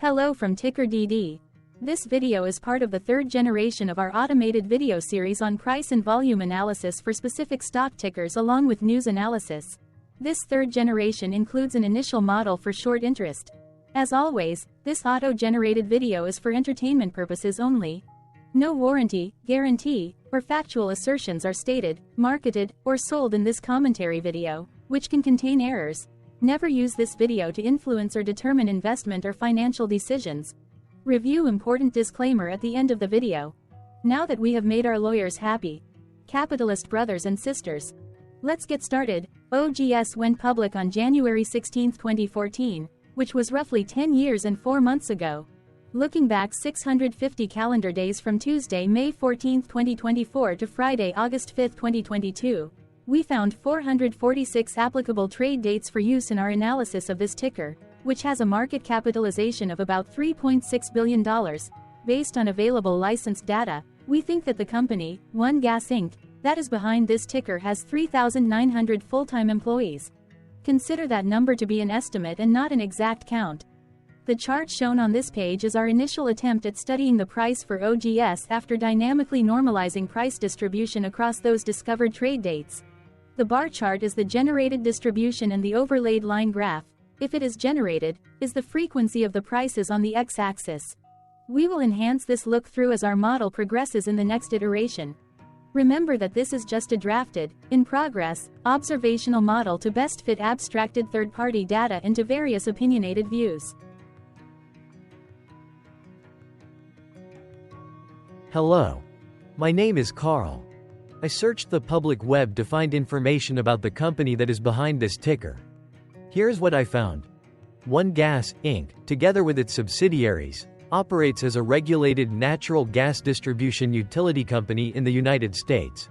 Hello from TickerDD. This video is part of the third generation of our automated video series on price and volume analysis for specific stock tickers along with news analysis. This third generation includes an initial model for short interest. As always, this auto-generated video is for entertainment purposes only. No warranty, guarantee, or factual assertions are stated, marketed, or sold in this commentary video, which can contain errors. Never use this video to influence or determine investment or financial decisions. Review important disclaimer at the end of the video. Now that we have made our lawyers happy, capitalist brothers and sisters, let's get started. OGS went public on January 16, 2014, which was roughly 10 years and 4 months ago. Looking back 650 calendar days from Tuesday, May 14, 2024 to Friday, August 5, 2022, we found 446 applicable trade dates for use in our analysis of this ticker, which has a market capitalization of about $3.6 billion. Based on available licensed data, we think that the company, One Gas Inc., that is behind this ticker has 3,900 full-time employees. Consider that number to be an estimate and not an exact count. The chart shown on this page is our initial attempt at studying the price for OGS after dynamically normalizing price distribution across those discovered trade dates. The bar chart is the generated distribution and the overlaid line graph, if it is generated, is the frequency of the prices on the x-axis. We will enhance this look-through as our model progresses in the next iteration. Remember that this is just a drafted, in progress, observational model to best fit abstracted third-party data into various opinionated views. Hello. My name is Carl. I searched the public web to find information about the company that is behind this ticker. Here's what I found. One Gas, Inc., together with its subsidiaries, operates as a regulated natural gas distribution utility company in the United States.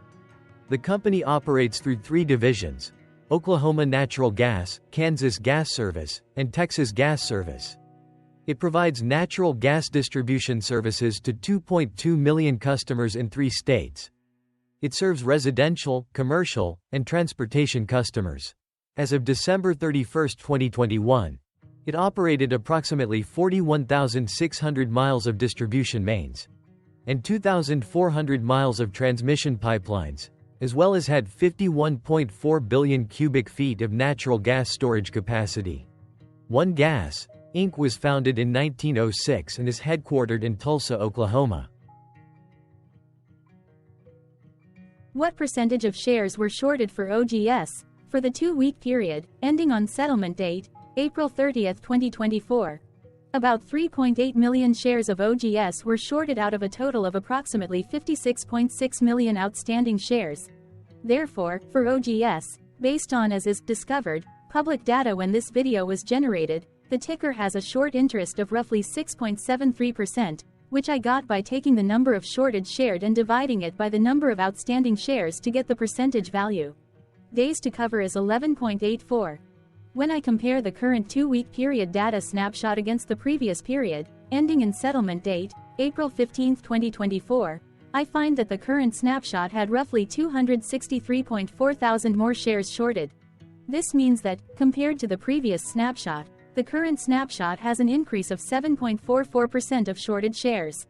The company operates through 3 divisions: Oklahoma Natural Gas, Kansas Gas Service, and Texas Gas Service. It provides natural gas distribution services to 2.2 million customers in 3 states. It serves residential, commercial, and transportation customers. As of December 31, 2021, it operated approximately 41,600 miles of distribution mains and 2,400 miles of transmission pipelines, as well as had 51.4 billion cubic feet of natural gas storage capacity. One Gas, Inc. was founded in 1906 and is headquartered in Tulsa, Oklahoma. What percentage of shares were shorted for OGS for the 2-week period, ending on settlement date, April 30, 2024? About 3.8 million shares of OGS were shorted out of a total of approximately 56.6 million outstanding shares. Therefore, for OGS, based on as is discovered, public data when this video was generated, the ticker has a short interest of roughly 6.73%, which I got by taking the number of shorted shared and dividing it by the number of outstanding shares to get the percentage value. Days to cover is 11.84. When I compare the current 2-week period data snapshot against the previous period, ending in settlement date, April 15, 2024, I find that the current snapshot had roughly 263.4 thousand more shares shorted. This means that, compared to the previous snapshot, the current snapshot has an increase of 7.44% of shorted shares.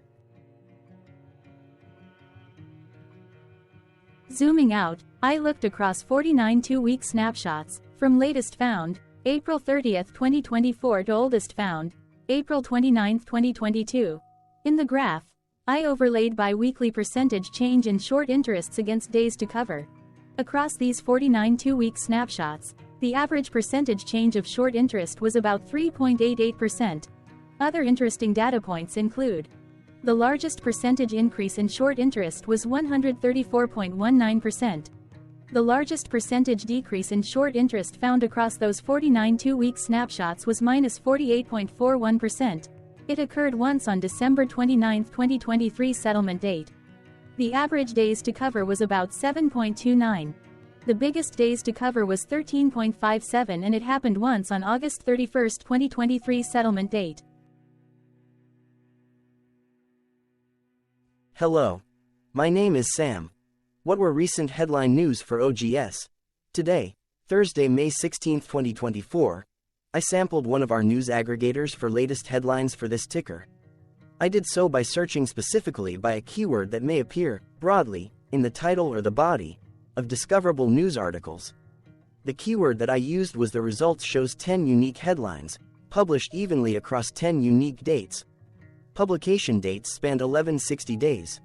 Zooming out, I looked across 49 2-week snapshots, from latest found, April 30, 2024 to oldest found, April 29, 2022. In the graph, I overlaid bi-weekly percentage change in short interests against days to cover. Across these 49 2-week snapshots, the average percentage change of short interest was about 3.88%. Other interesting data points include: the largest percentage increase in short interest was 134.19%. The largest percentage decrease in short interest found across those 49 2-week snapshots was -48.41%. It occurred once on December 29, 2023 settlement date. The average days to cover was about 7.29. The biggest days to cover was 13.57 and it happened once on August 31, 2023 settlement date. Hello. My name is Sam. What were recent headline news for OGS? Today, Thursday, May 16, 2024, I sampled one of our news aggregators for latest headlines for this ticker. I did so by searching specifically by a keyword that may appear, broadly, in the title or the body of discoverable news articles. The keyword that I used was the results shows 10 unique headlines, published evenly across 10 unique dates. Publication dates spanned 1160 days.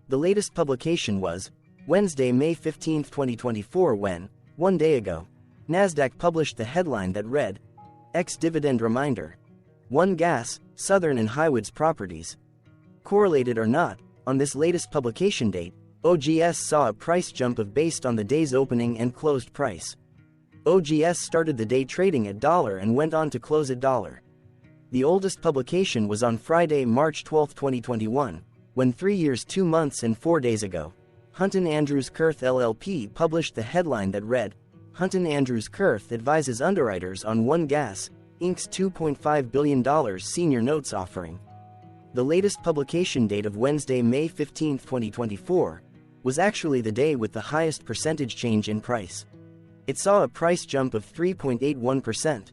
The latest publication was Wednesday, May 15, 2024 when, 1 day ago, Nasdaq published the headline that read, Ex-dividend reminder. One Gas, Southern and Highwoods Properties. Correlated or not, on this latest publication date, OGS saw a price jump of based on the day's opening and closed price. OGS started the day trading at $1 and went on to close at $1. The oldest publication was on Friday, March 12, 2021, when 3 years 2 months and 4 days ago, Hunton Andrews Kurth LLP published the headline that read, Hunton Andrews Kurth advises underwriters on One Gas, Inc.'s $2.5 billion senior notes offering. The latest publication date of Wednesday, May 15, 2024, was actually the day with the highest percentage change in price. It saw a price jump of 3.81%.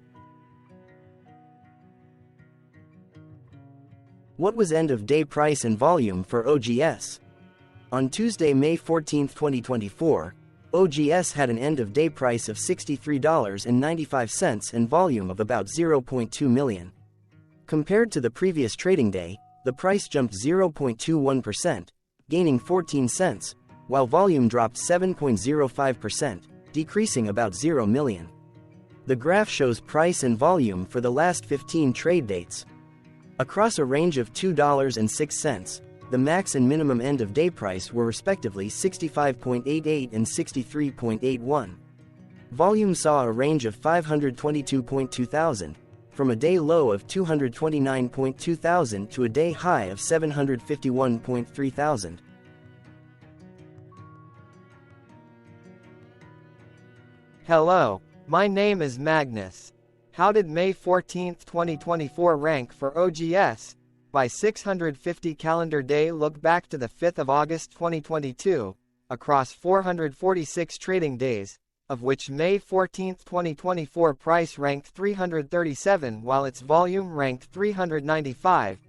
What was end-of-day price and volume for OGS? On Tuesday, May 14, 2024, OGS had an end-of-day price of $63.95 and volume of about 0.2 million. Compared to the previous trading day, the price jumped 0.21%, gaining 14 cents, while volume dropped 7.05%, decreasing about 0 million. The graph shows price and volume for the last 15 trade dates. Across a range of $2.06, the max and minimum end-of-day price were respectively 65.88 and 63.81. Volume saw a range of 522.2 thousand, from a day low of 229.2 thousand to a day high of 751.3 thousand. Hello, my name is Magnus. How did May 14, 2024 rank for OGS? By 650 calendar day look back to the 5th of August 2022, across 446 trading days, of which May 14, 2024 price ranked 337 while its volume ranked 395.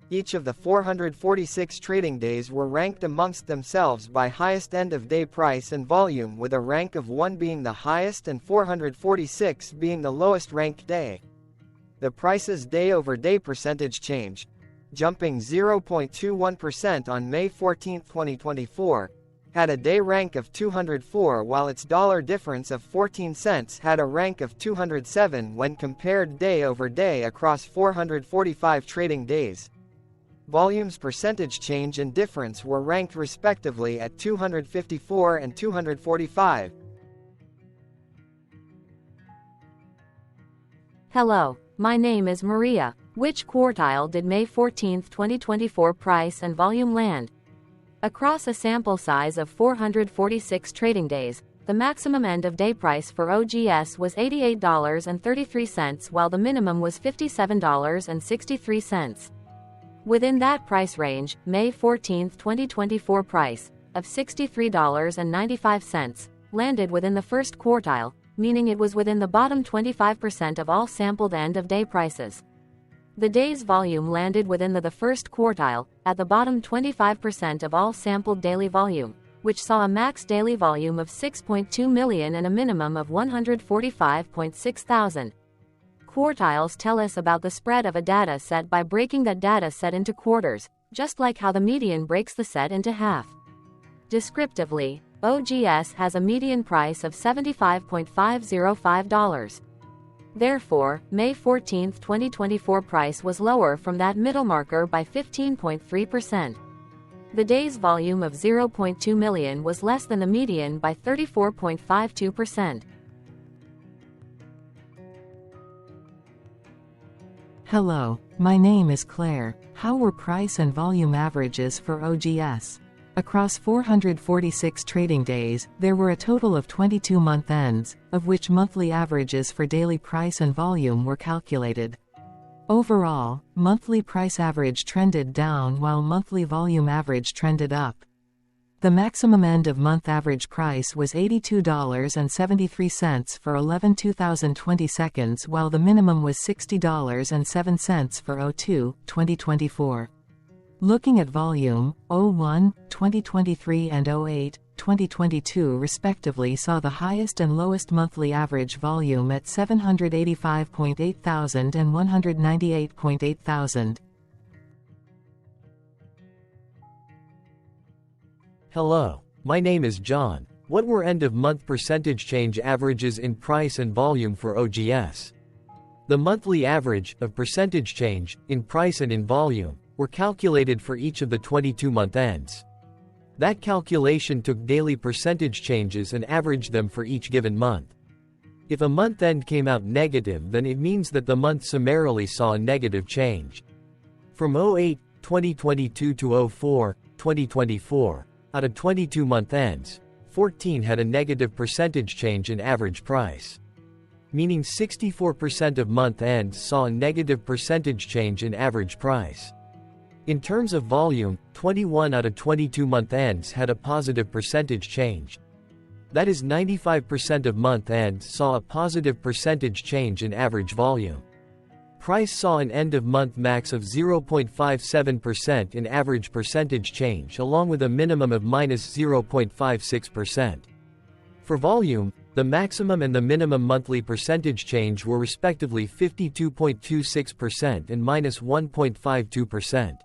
Each of the 446 trading days were ranked amongst themselves by highest end-of-day price and volume, with a rank of 1 being the highest and 446 being the lowest ranked day. The price's day-over-day percentage change, jumping 0.21% on May 14, 2024, had a day rank of 204 while its dollar difference of 14 cents had a rank of 207 when compared day over day across 445 trading days. Volume's percentage change and difference were ranked respectively at 254 and 245. Hello, my name is Maria. Which quartile did May 14, 2024 price and volume land? Across a sample size of 446 trading days, the maximum end-of-day price for OGS was $88.33 while the minimum was $57.63. Within that price range, May 14, 2024 price, of $63.95, landed within the first quartile, meaning it was within the bottom 25% of all sampled end-of-day prices. The day's volume landed within the first quartile, at the bottom 25% of all sampled daily volume, which saw a max daily volume of 6.2 million and a minimum of 145.6 thousand. Quartiles tell us about the spread of a data set by breaking that data set into quarters, just like how the median breaks the set into half. Descriptively, OGS has a median price of $75.505. Therefore, May 14, 2024 price was lower from that middle marker by 15.3%. The day's volume of 0.2 million was less than the median by 34.52%. Hello, my name is Claire. How were price and volume averages for OGS? Across 446 trading days, there were a total of 22 month ends, of which monthly averages for daily price and volume were calculated. Overall, monthly price average trended down while monthly volume average trended up. The maximum end-of-month average price was $82.73 for 11/2020 seconds, while the minimum was $60.07 for 02/2024. Looking at volume, 01/2023 and 08/2022 respectively saw the highest and lowest monthly average volume at 785.8 thousand and 198.8 thousand. Hello, my name is John. What were end-of-month percentage change averages in price and volume for OGS? The monthly average of percentage change in price and in volume were calculated for each of the 22-month ends. That calculation took daily percentage changes and averaged them for each given month. If a month end came out negative, then it means that the month summarily saw a negative change. From 08/2022 to 04/2024, out of 22-month ends, 14 had a negative percentage change in average price. Meaning 64% of month ends saw a negative percentage change in average price. In terms of volume, 21 out of 22-month ends had a positive percentage change. That is 95% of month ends saw a positive percentage change in average volume. Price saw an end-of-month max of 0.57% in average percentage change, along with a minimum of -0.56%. For volume, the maximum and the minimum monthly percentage change were respectively 52.26% and -1.52%.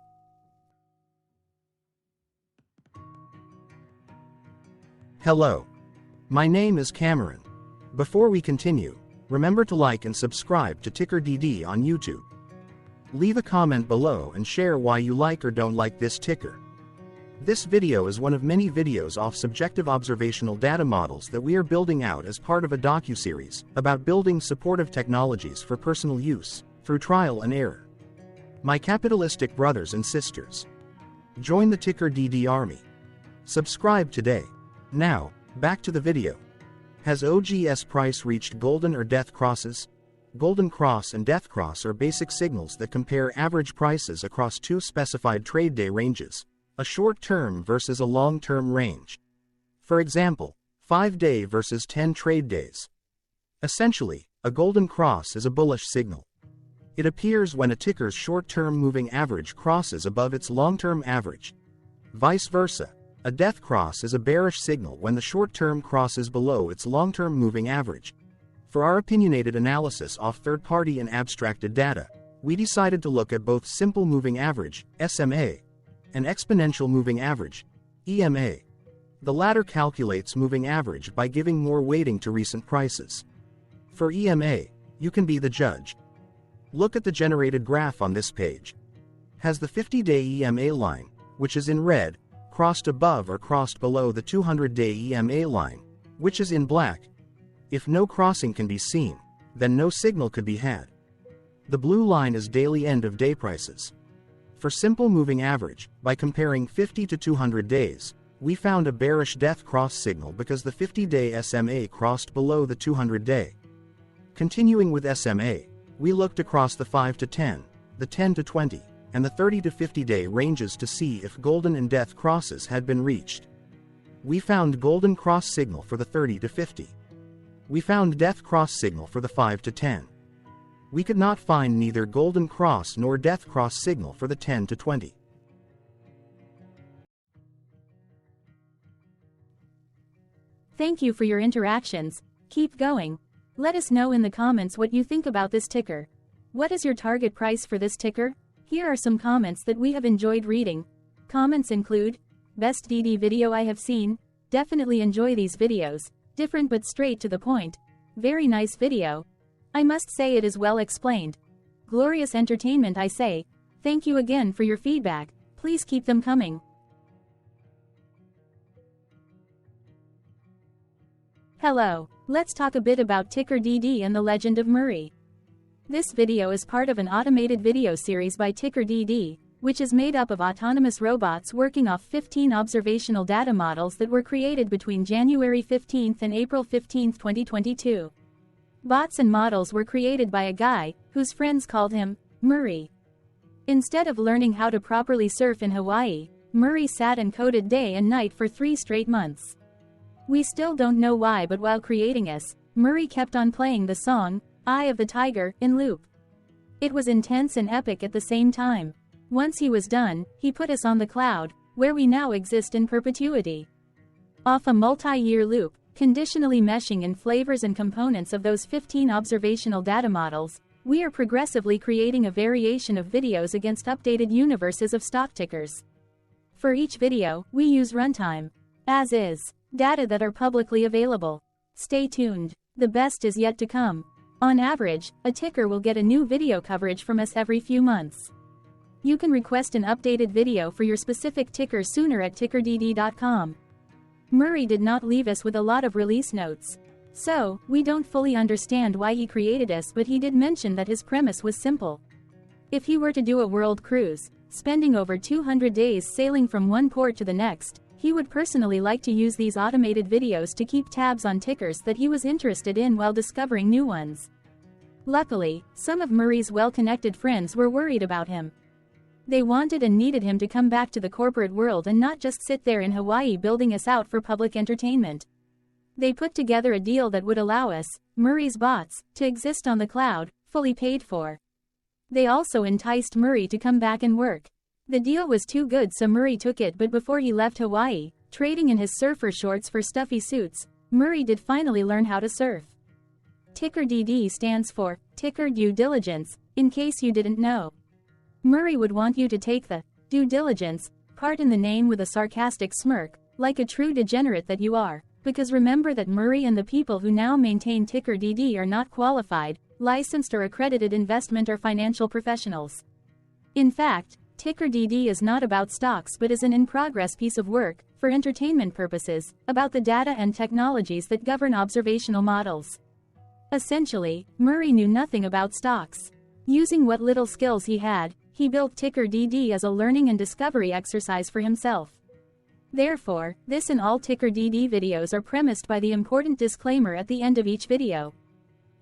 Hello. My name is Cameron. Before we continue, remember to like and subscribe to TickerDD on YouTube. Leave a comment below and share why you like or don't like this ticker. This video is one of many videos off subjective observational data models that we are building out as part of a docuseries about building supportive technologies for personal use, through trial and error. My capitalistic brothers and sisters, join the TickerDD army. Subscribe today. Now, back to the video. Has OGS price reached golden or death crosses? Golden cross and death cross are basic signals that compare average prices across two specified trade day ranges, a short-term versus a long-term range. For example, 5-day versus 10 trade days. Essentially, a golden cross is a bullish signal. It appears when a ticker's short-term moving average crosses above its long-term average. Vice versa, a death cross is a bearish signal when the short-term crosses below its long-term moving average. For our opinionated analysis off third-party and abstracted data, we decided to look at both simple moving average, SMA, and exponential moving average, EMA. The latter calculates moving average by giving more weighting to recent prices. For EMA, you can be the judge. Look at the generated graph on this page. Has the 50-day EMA line, which is in red, crossed above or crossed below the 200-day EMA line, which is in black? If no crossing can be seen, then no signal could be had. The blue line is daily end-of-day prices. For simple moving average, by comparing 50 to 200 days, we found a bearish death cross signal because the 50-day SMA crossed below the 200-day. Continuing with SMA, we looked across the 5 to 10, the 10 to 20, and the 30 to 50-day ranges to see if golden and death crosses had been reached. We found golden cross signal for the 30 to 50. We found death cross signal for the 5 to 10. We could not find neither golden cross nor death cross signal for the 10 to 20. Thank you for your interactions. Keep going. Let us know in the comments what you think about this ticker. What is your target price for this ticker? Here are some comments that we have enjoyed reading. Comments include, best DD video I have seen, definitely enjoy these videos, different but straight to the point. Very nice video. I must say it is well explained. Glorious entertainment I say. Thank you again for your feedback, please keep them coming. Hello, let's talk a bit about TickerDD and the Legend of Murray. This video is part of an automated video series by TickerDD, which is made up of autonomous robots working off 15 observational data models that were created between January 15 and April 15, 2022. Bots and models were created by a guy, whose friends called him Murray. Instead of learning how to properly surf in Hawaii, Murray sat and coded day and night for 3 straight months. We still don't know why, but while creating us, Murray kept on playing the song, Eye of the Tiger, in loop. It was intense and epic at the same time. Once he was done, he put us on the cloud, where we now exist in perpetuity. Off a multi-year loop, conditionally meshing in flavors and components of those 15 observational data models, we are progressively creating a variation of videos against updated universes of stock tickers. For each video, we use runtime, as is, data that are publicly available. Stay tuned. The best is yet to come. On average, a ticker will get a new video coverage from us every few months. You can request an updated video for your specific ticker sooner at TickerDD.com. Murray did not leave us with a lot of release notes. So, we don't fully understand why he created us, but he did mention that his premise was simple. If he were to do a world cruise, spending over 200 days sailing from one port to the next, he would personally like to use these automated videos to keep tabs on tickers that he was interested in while discovering new ones. Luckily, some of Murray's well-connected friends were worried about him. They wanted and needed him to come back to the corporate world and not just sit there in Hawaii building us out for public entertainment. They put together a deal that would allow us, Murray's bots, to exist on the cloud, fully paid for. They also enticed Murray to come back and work. The deal was too good, so Murray took it, but before he left Hawaii, trading in his surfer shorts for stuffy suits, Murray did finally learn how to surf. TickerDD stands for Ticker Due Diligence, in case you didn't know. Murray would want you to take the due diligence part in the name with a sarcastic smirk, like a true degenerate that you are, because remember that Murray and the people who now maintain TickerDD are not qualified, licensed or accredited investment or financial professionals. In fact, TickerDD is not about stocks but is an in-progress piece of work, for entertainment purposes, about the data and technologies that govern observational models. Essentially, Murray knew nothing about stocks. Using what little skills he had, he built TickerDD as a learning and discovery exercise for himself. Therefore, this and all TickerDD videos are premised by the important disclaimer at the end of each video.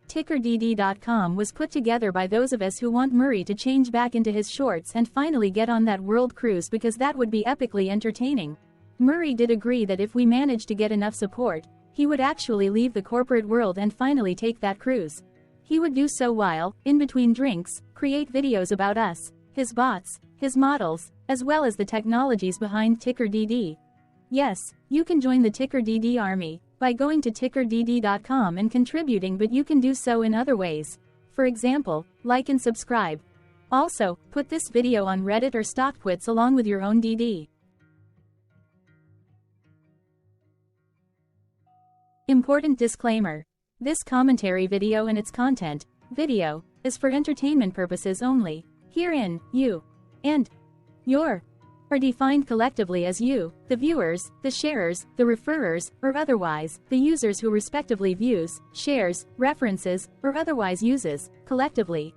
TickerDD.com was put together by those of us who want Murray to change back into his shorts and finally get on that world cruise, because that would be epically entertaining. Murray did agree that if we managed to get enough support, he would actually leave the corporate world and finally take that cruise. He would do so while, in between drinks, create videos about us, his bots, his models, as well as the technologies behind TickerDD. Yes, you can join the TickerDD army by going to TickerDD.com and contributing, but you can do so in other ways. For example, like and subscribe. Also, put this video on Reddit or StockTwits along with your own DD. Important disclaimer. This commentary video and its content, video, is for entertainment purposes only. Herein, you and your are defined collectively as you, the viewers, the sharers, the referrers, or otherwise, the users who respectively views, shares, references, or otherwise uses, collectively,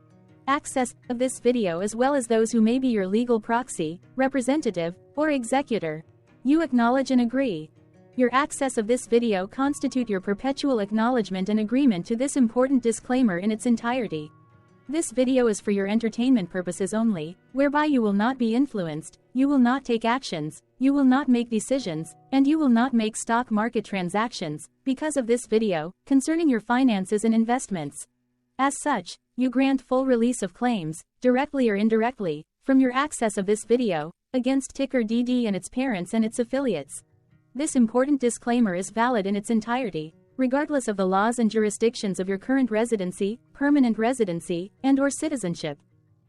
access of this video, as well as those who may be your legal proxy, representative, or executor. You acknowledge and agree. Your access of this video constitute your perpetual acknowledgement and agreement to this important disclaimer in its entirety. This video is for your entertainment purposes only, whereby you will not be influenced, you will not take actions, you will not make decisions, and you will not make stock market transactions, because of this video, concerning your finances and investments. As such, you grant full release of claims, directly or indirectly, from your access of this video, against TickerDD and its parents and its affiliates. This important disclaimer is valid in its entirety, regardless of the laws and jurisdictions of your current residency, permanent residency, and/or citizenship.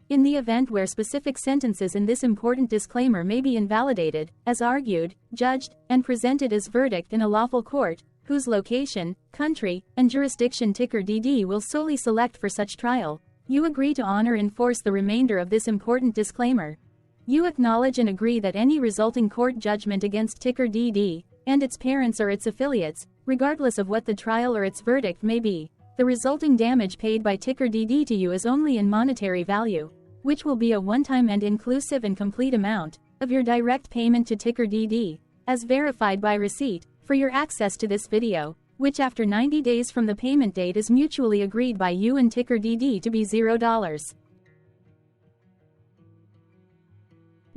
In the event where specific sentences in this important disclaimer may be invalidated, as argued, judged, and presented as verdict in a lawful court, whose location, country, and jurisdiction TickerDD will solely select for such trial, you agree to honor and enforce the remainder of this important disclaimer. You acknowledge and agree that any resulting court judgment against TickerDD and its parents or its affiliates, regardless of what the trial or its verdict may be, the resulting damage paid by TickerDD to you is only in monetary value, which will be a one-time and inclusive and complete amount of your direct payment to TickerDD, as verified by receipt, for your access to this video, which after 90 days from the payment date is mutually agreed by you and TickerDD to be $0.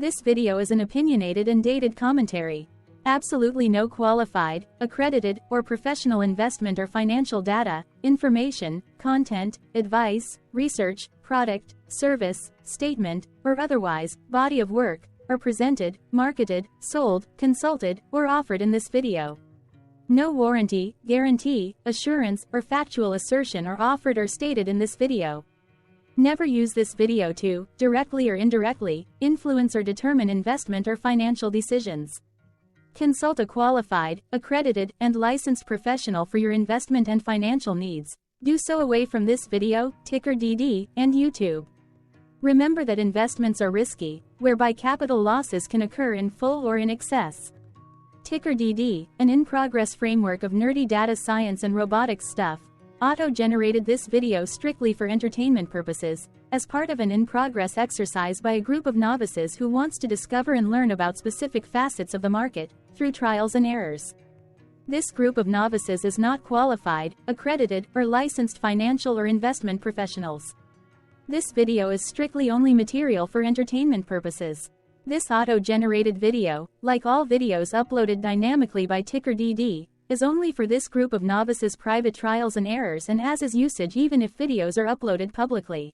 This video is an opinionated and dated commentary. Absolutely no qualified, accredited, or professional investment or financial data, information, content, advice, research, product, service, statement, or otherwise, body of work, are presented, marketed, sold, consulted, or offered in this video. No warranty, guarantee, assurance, or factual assertion are offered or stated in this video. Never use this video to, directly or indirectly, influence or determine investment or financial decisions. Consult a qualified, accredited, and licensed professional for your investment and financial needs. Do so away from this video, TickerDD, and YouTube. Remember that investments are risky, whereby capital losses can occur in full or in excess. TickerDD, an in-progress framework of nerdy data science and robotics stuff, auto-generated this video strictly for entertainment purposes, as part of an in-progress exercise by a group of novices who wants to discover and learn about specific facets of the market, through trials and errors. This group of novices is not qualified, accredited, or licensed financial or investment professionals. This video is strictly only material for entertainment purposes. This auto-generated video, like all videos uploaded dynamically by TickerDD, is only for this group of novices' private trials and errors and as is usage even if videos are uploaded publicly.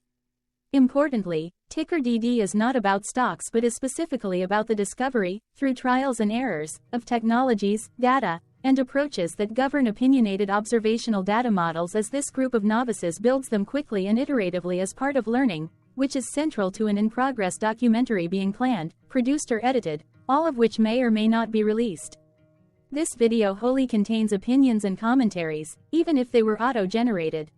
Importantly, TickerDD is not about stocks but is specifically about the discovery, through trials and errors, of technologies, data, and approaches that govern opinionated observational data models as this group of novices builds them quickly and iteratively as part of learning, which is central to an in-progress documentary being planned, produced or edited, all of which may or may not be released. This video wholly contains opinions and commentaries, even if they were auto-generated.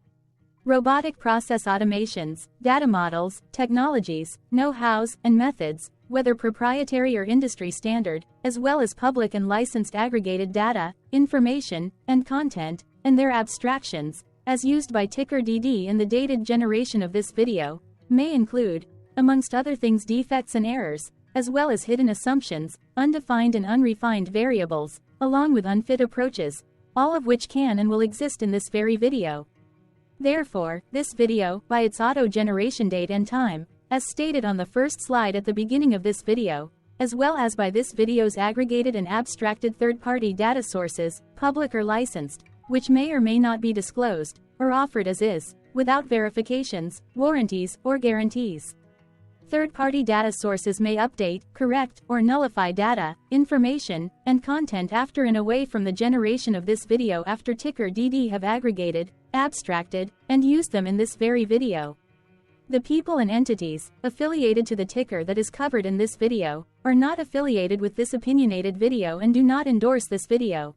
Robotic process automations, data models, technologies, know-hows, and methods, whether proprietary or industry standard, as well as public and licensed aggregated data, information, and content, and their abstractions, as used by TickerDD in the dated generation of this video, may include, amongst other things, defects and errors, as well as hidden assumptions, undefined and unrefined variables, along with unfit approaches, all of which can and will exist in this very video. Therefore, this video, by its auto-generation date and time, as stated on the first slide at the beginning of this video, as well as by this video's aggregated and abstracted third-party data sources, public or licensed, which may or may not be disclosed, or offered as is, without verifications, warranties, or guarantees. Third-party data sources may update, correct, or nullify data, information, and content after and away from the generation of this video after TickerDD have aggregated, abstracted, and used them in this very video. The people and entities, affiliated to the ticker that is covered in this video, are not affiliated with this opinionated video and do not endorse this video.